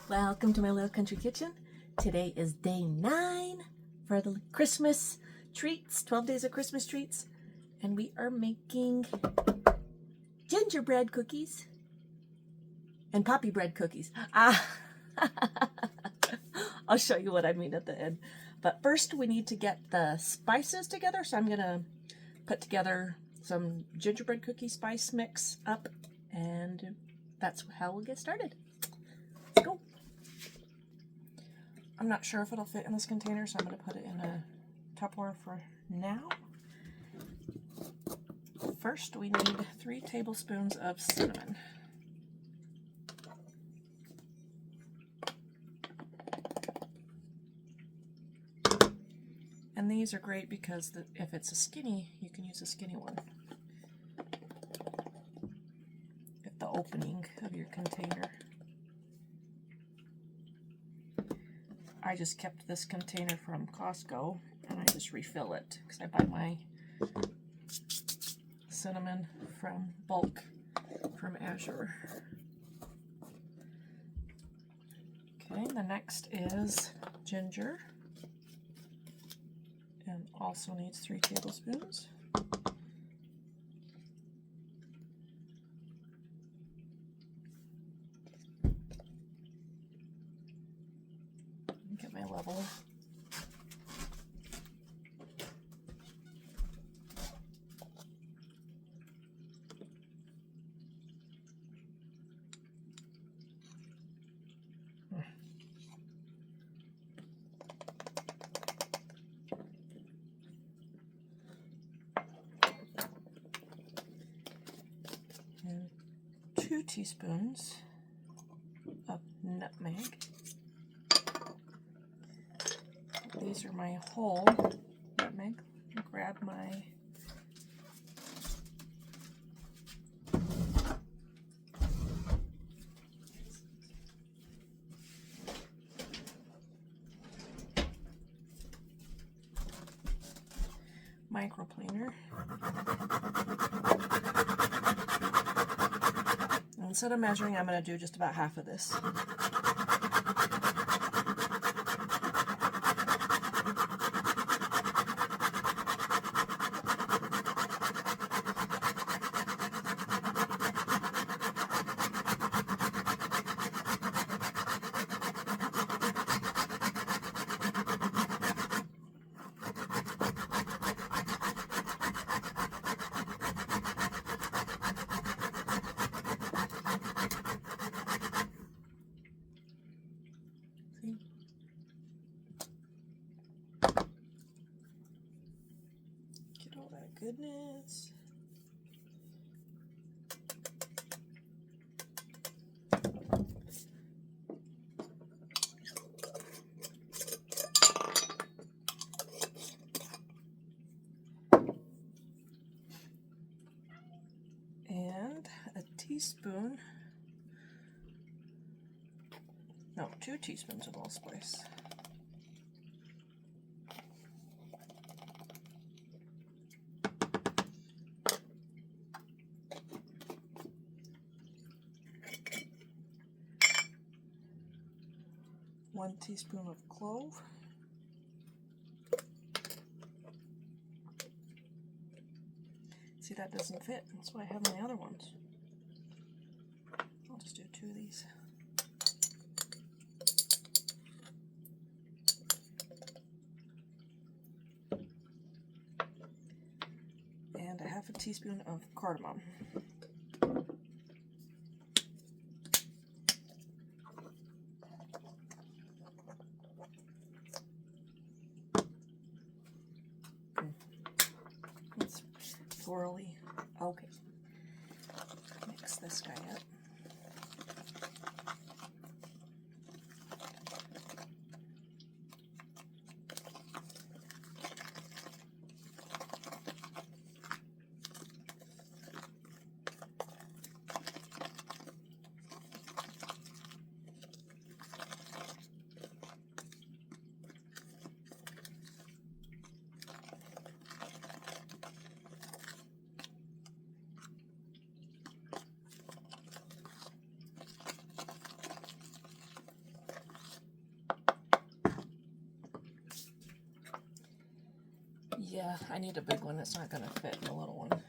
Welcome to my little country kitchen. Today is day 9 for the Christmas treats, 12 days of Christmas treats. And we are making gingerbread cookies and poppy bread cookies. I'll show you what I mean at the end. But first we need to get the spices together. So I'm going to put together some gingerbread cookie spice mix up, and that's how we'll get started. Let's go. I'm not sure if it'll fit in this container, so I'm going to put it in a Tupperware for now. First, we need 3 tablespoons of cinnamon. And these are great because if it's a skinny, you can use a skinny one. If the opening of your container. I just kept this container from Costco, and I just refill it because I buy my cinnamon from bulk from Azure. Okay, the next is ginger, and also needs 3 tablespoons. Get my level. And 2 teaspoons of nutmeg. These are my whole nutmeg. Grab my microplaner. And instead of measuring, I'm going to do just about half of this. Get all that goodness. And a teaspoon, no, 2 teaspoons of allspice. One teaspoon of clove. See, that doesn't fit. That's why I have my other ones. I'll just do 2 of these. And a half a teaspoon of cardamom. Swirly. Okay. Mix this guy up. Yeah, I need a big one. It's not going to fit in a little one.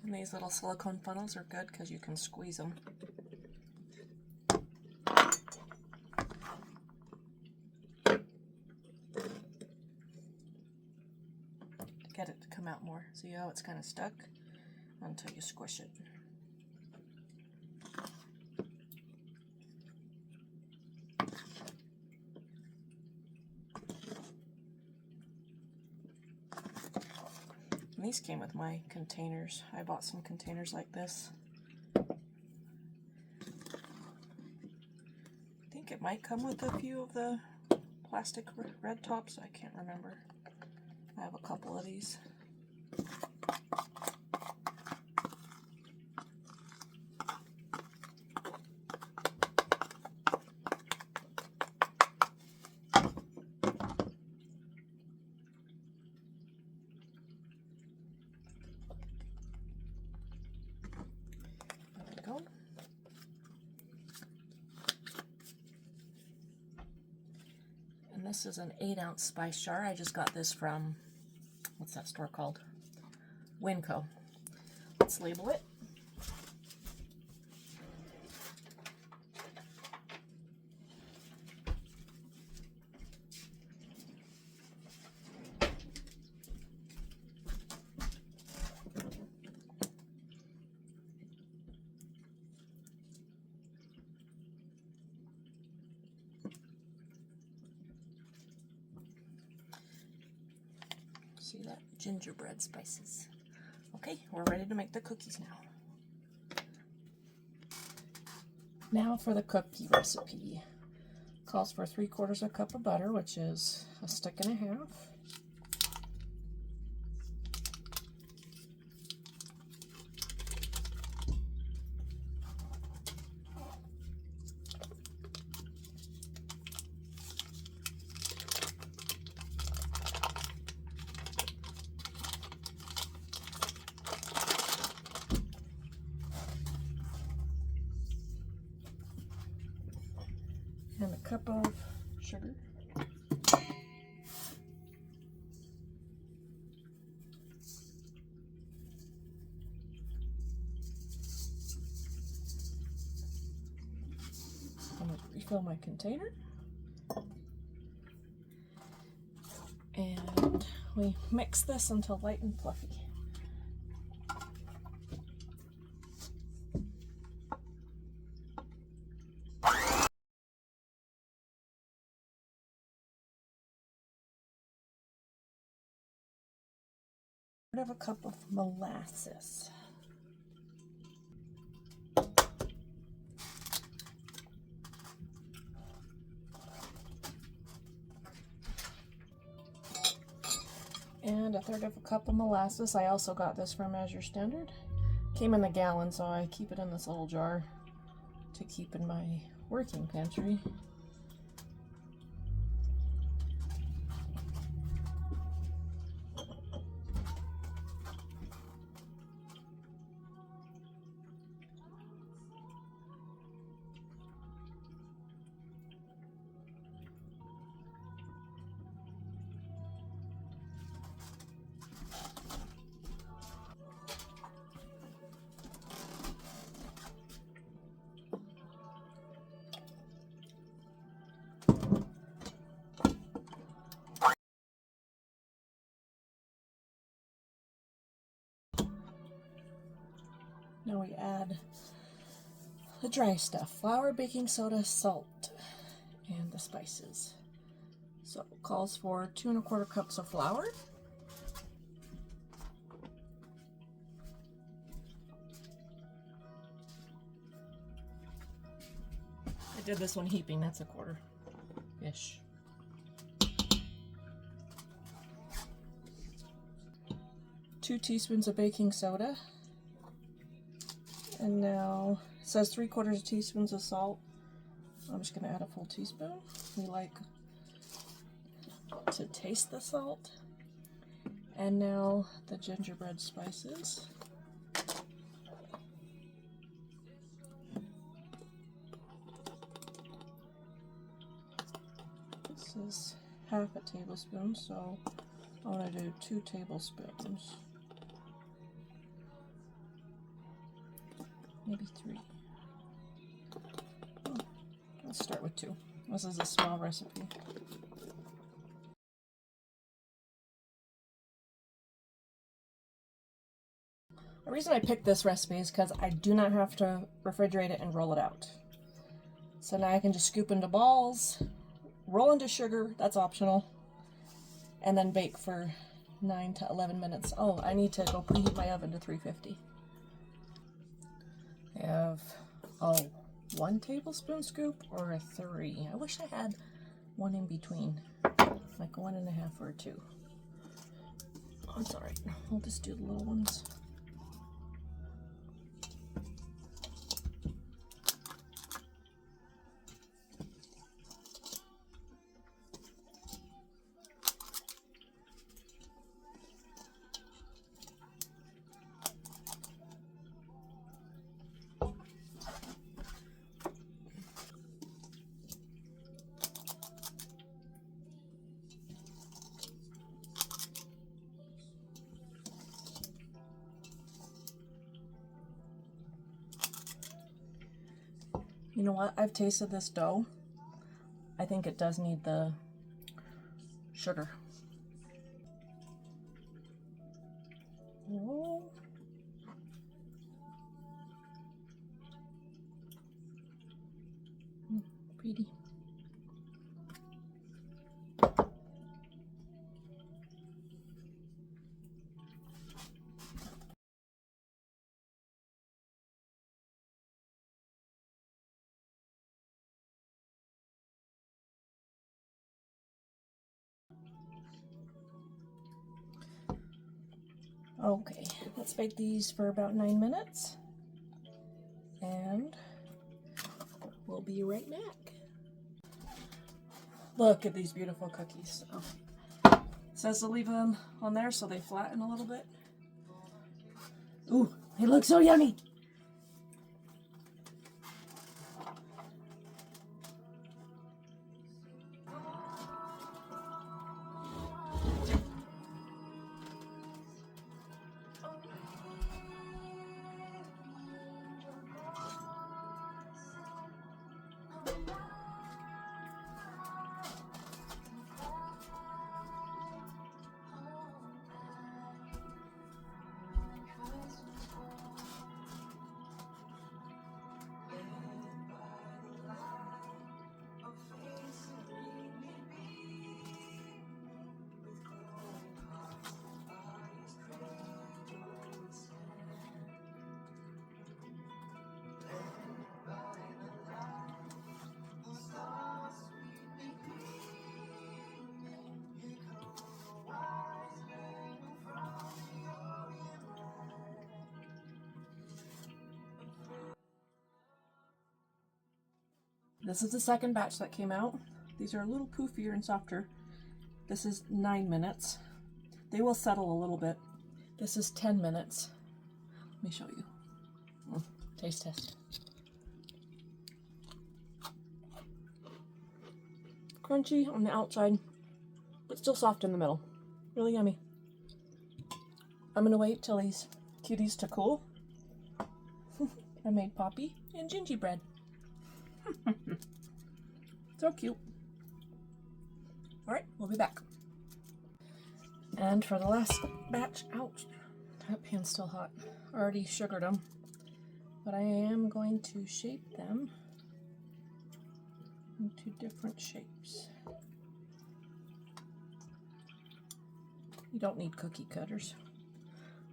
And these little silicone funnels are good because you can squeeze them. Get it to come out more. See how it's kind of stuck until you squish it. And these came with my containers. I bought some containers like this. I think it might come with a few of the plastic red tops. I can't remember. I have a couple of these. And this is an 8-ounce spice jar. I just got this from, what's that store called? Winco. Let's label it. See that? Gingerbread spices. Okay, we're ready to make the cookies now. Now for the cookie recipe. Calls for 3/4 cup of butter, which is a stick and a half. And a cup of sugar. I'm going to refill my container. And we mix this until light and fluffy. Of a cup of molasses. And a 1/3 of a cup of molasses. I also got this from Measure Standard. Came in a gallon, so I keep it in this little jar to keep in my working pantry. Now we add the dry stuff: flour, baking soda, salt, and the spices. So it calls for 2 1/4 cups of flour. I did this one heaping, that's a 1/4-ish. 2 teaspoons of baking soda. And now it says 3/4 teaspoons of salt. I'm just going to add a full teaspoon. We like to taste the salt. And now the gingerbread spices. This is half a tablespoon, so I want to do 2 tablespoons. Maybe 3. Let's start with 2. This is a small recipe. The reason I picked this recipe is because I do not have to refrigerate it and roll it out. So now I can just scoop into balls, roll into sugar, that's optional, and then bake for 9 to 11 minutes. Oh, I need to go preheat my oven to 350. I have, 1 tablespoon scoop or a 3. I wish I had one in between, like 1.5 or a 2. Oh, it's alright, we'll just do the little ones. You know what? I've tasted this dough. I think it does need the sugar. Oh. Pretty. Okay, let's bake these for about 9 minutes, and we'll be right back. Look at these beautiful cookies. Oh. It says to leave them on there so they flatten a little bit. Ooh, they look so yummy. This is the second batch that came out. These are a little poofier and softer. This is 9 minutes. They will settle a little bit. This is 10 minutes. Let me show you. Taste test. Crunchy on the outside, but still soft in the middle. Really yummy. I'm gonna wait till these cuties to cool. I made Poppy and gingerbread. So cute. Alright, we'll be back. And for the last batch, ouch, that pan's still hot. Already sugared them, but I am going to shape them into different shapes. You don't need cookie cutters.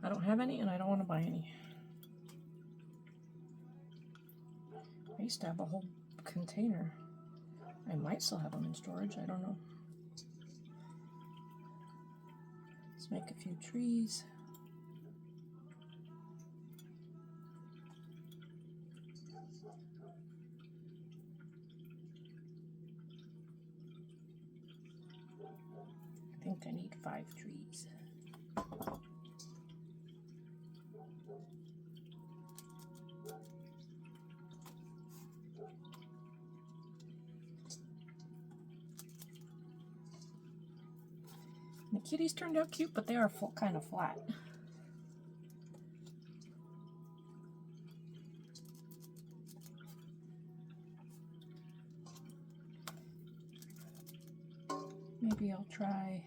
I don't have any and I don't want to buy any. I used to have a whole container. I might still have them in storage, I don't know. Let's make a few trees. I think I need 5 trees. The kitties turned out cute, but they are kind of flat. Maybe I'll try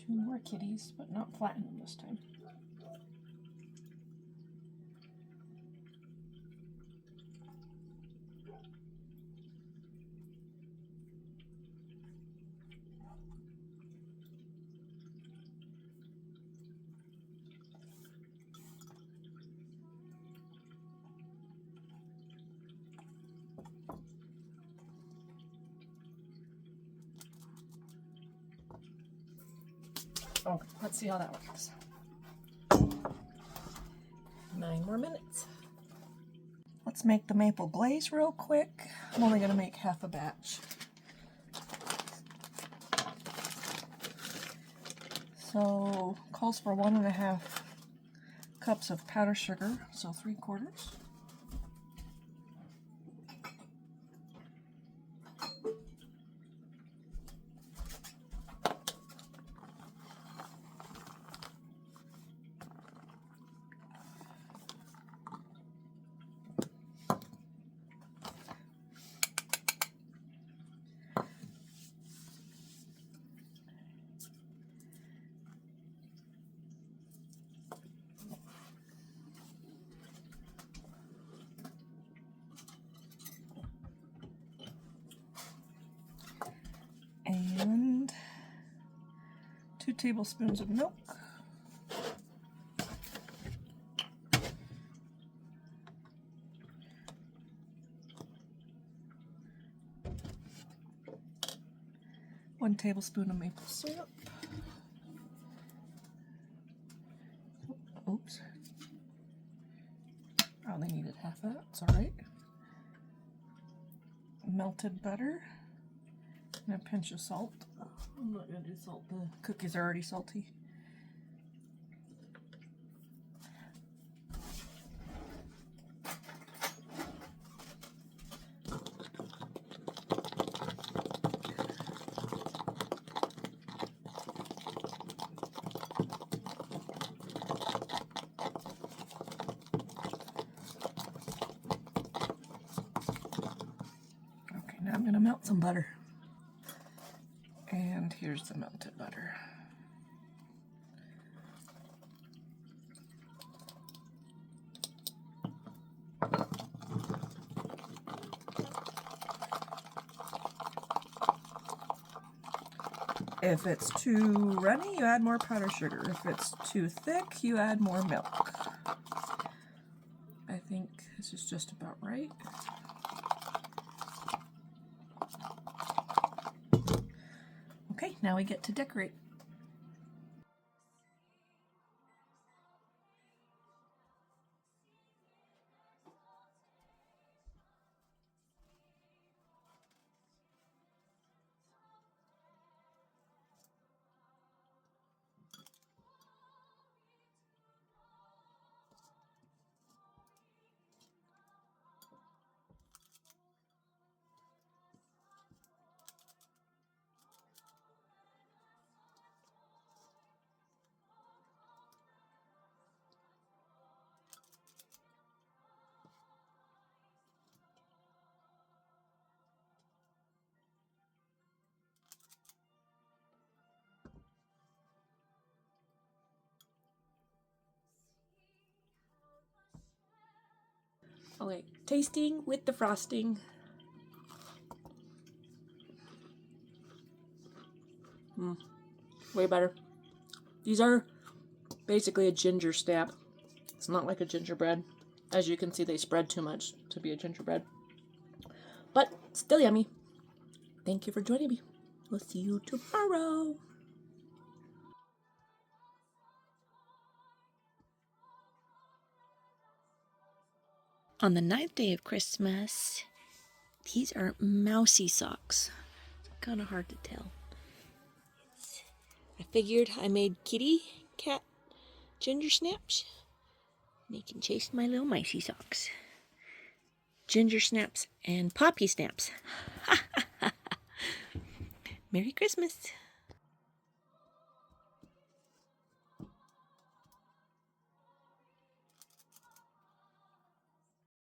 2 more kitties, but not flatten them this time. Okay, let's see how that works. 9 more minutes. Let's make the maple glaze real quick. I'm only going to make half a batch. So, calls for 1.5 cups of powdered sugar, so 3/4. And 2 tablespoons of milk. One tablespoon of maple syrup. Oops. I only needed half that, it's alright. Melted butter. And a pinch of salt. I'm not going to do salt, the cookies are already salty. Okay, now I'm going to melt some butter. And here's the melted butter. If it's too runny, you add more powdered sugar. If it's too thick, you add more milk. I think this is just about right. Okay, now we get to decorate. Okay, tasting with the frosting. Way better. These are basically a ginger snap. It's not like a gingerbread. As you can see, they spread too much to be a gingerbread. But still yummy. Thank you for joining me. We'll see you tomorrow. On the 9th day of Christmas, these are mousy socks. It's kind of hard to tell. I figured I made kitty cat ginger snaps. They can chase my little micey socks. Ginger snaps and poppy snaps. Merry Christmas.